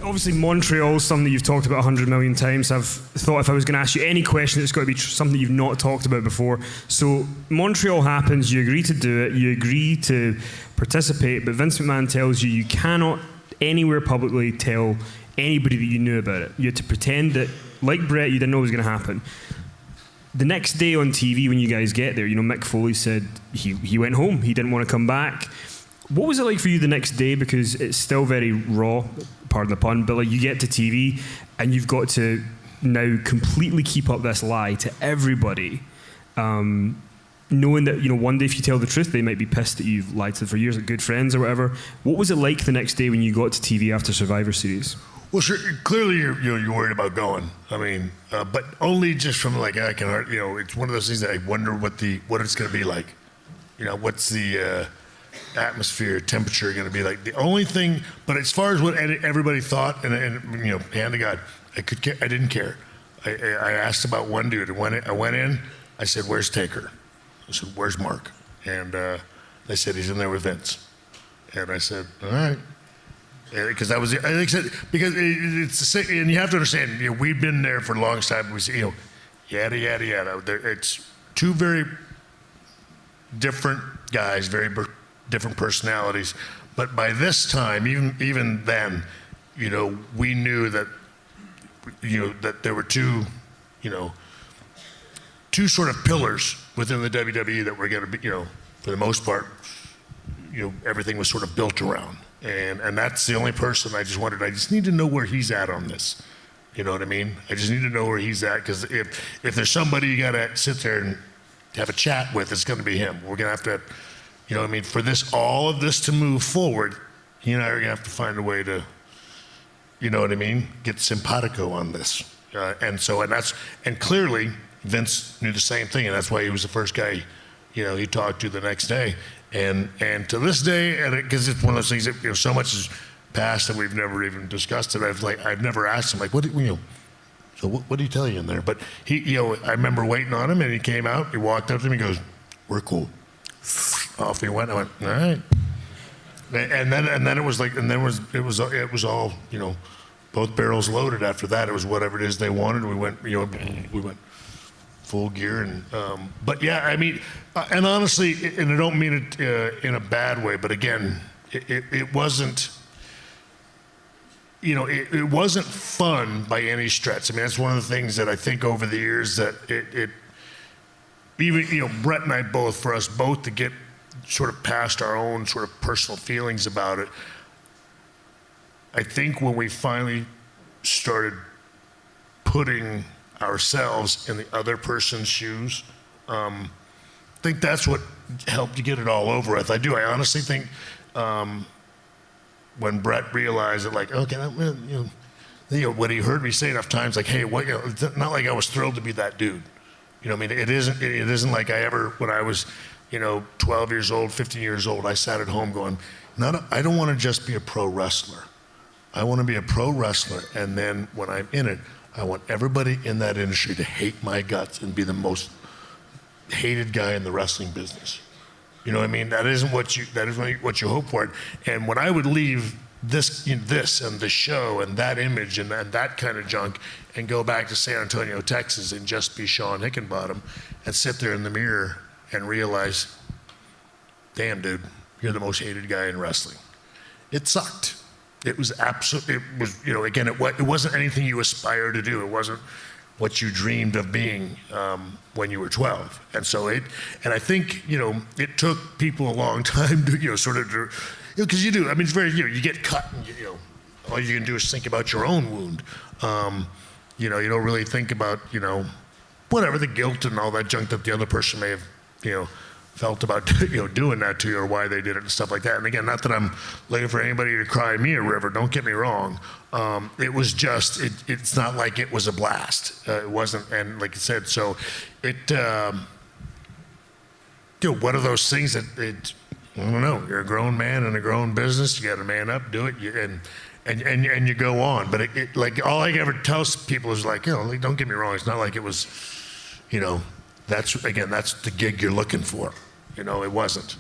obviously Montreal is something that you've talked about 100 million times. I've thought if I was going to ask you any question, it's got to be something you've not talked about before. So Montreal happens, you agree to do it, you agree to participate, but Vince McMahon tells you cannot anywhere publicly tell anybody that you knew about it. You had to pretend that, like Bret, you didn't know it was going to happen. The next day on TV when you guys get there, Mick Foley said he went home, he didn't want to come back. What was it like for you the next day? Because it's still very raw, pardon the pun, but like you get to TV and you've got to now completely keep up this lie to everybody, knowing that one day if you tell the truth, they might be pissed that you've lied to them for years, like good friends or whatever. What was it like the next day when you got to TV after Survivor Series? Well, sure. Clearly, you're worried about going. I mean, but only just from like I can, it's one of those things that I wonder what it's going to be like. What's the atmosphere, temperature going to be like? The only thing, but as far as what everybody thought, and hand to God, I didn't care. I asked about one dude, and when I went in, I said, "Where's Taker?" I said, "Where's Mark?" And they said, "He's in there with Vince." And I said, "All right." Because that was, like I said, because it's the same, and you have to understand, we've been there for a long time. We say, yada yada yada. It's two very different guys, very different personalities. But by this time, even then, we knew that, that there were two sort of pillars within the WWE that were going to be, for the most part, everything was sort of built around. And that's the only person I just need to know where he's at on this. You know what I mean? I just need to know where he's at, because if there's somebody you got to sit there and have a chat with, it's going to be him. We're going to have to, for all of this to move forward, he and I are going to have to find a way to, get simpatico on this. And clearly Vince knew the same thing, and that's why he was the first guy, he talked to the next day. And to this day, and because it's one of those things that so much has passed and we've never even discussed it. I've never asked him what did he tell you in there? But he, I remember waiting on him, and he came out. He walked up to me, he goes, "We're cool." Off he went. I went, "All right." And then it was like, and then it was all both barrels loaded. After that, it was whatever it is they wanted. We went full gear, and but yeah, I mean, and honestly, and I don't mean it in a bad way, but again, it wasn't, it wasn't fun by any stretch. I mean, that's one of the things that I think over the years that it even Bret and I both, for us both to get sort of past our own sort of personal feelings about it. I think when we finally started putting ourselves in the other person's shoes, I think that's what helped you get it all over with. I honestly think when Bret realized that, like, okay, what he heard me say enough times, like, hey, it's not like I was thrilled to be that dude. I mean, it isn't like I ever, when I was 12 years old, 15 years old, I sat at home going, I don't want to just be a pro wrestler. I want to be a pro wrestler, and then when I'm in it, I want everybody in that industry to hate my guts and be the most hated guy in the wrestling business. You know what I mean? That isn't what you hope for. And when I would leave this and the show and that image and that kind of junk and go back to San Antonio, Texas, and just be Sean Hickenbottom and sit there in the mirror and realize, damn, dude, you're the most hated guy in wrestling. It sucked. It was absolutely, again, it wasn't anything you aspired to do. It wasn't what you dreamed of being when you were 12. And so and I think, it took people a long time to, because you do. I mean, it's very, you get cut and, all you can do is think about your own wound. You don't really think about, whatever the guilt and all that junk that the other person may have, felt about doing that to you, or why they did it and stuff like that. And again, not that I'm looking for anybody to cry me a river, don't get me wrong. It was just, it's not like it was a blast. It wasn't, and like I said, so it, one of those things that I don't know, you're a grown man in a grown business, you got to man up, do it, and you go on. But it like, all I ever tell people is like, don't get me wrong, it's not like it was, that's the gig you're looking for. It wasn't.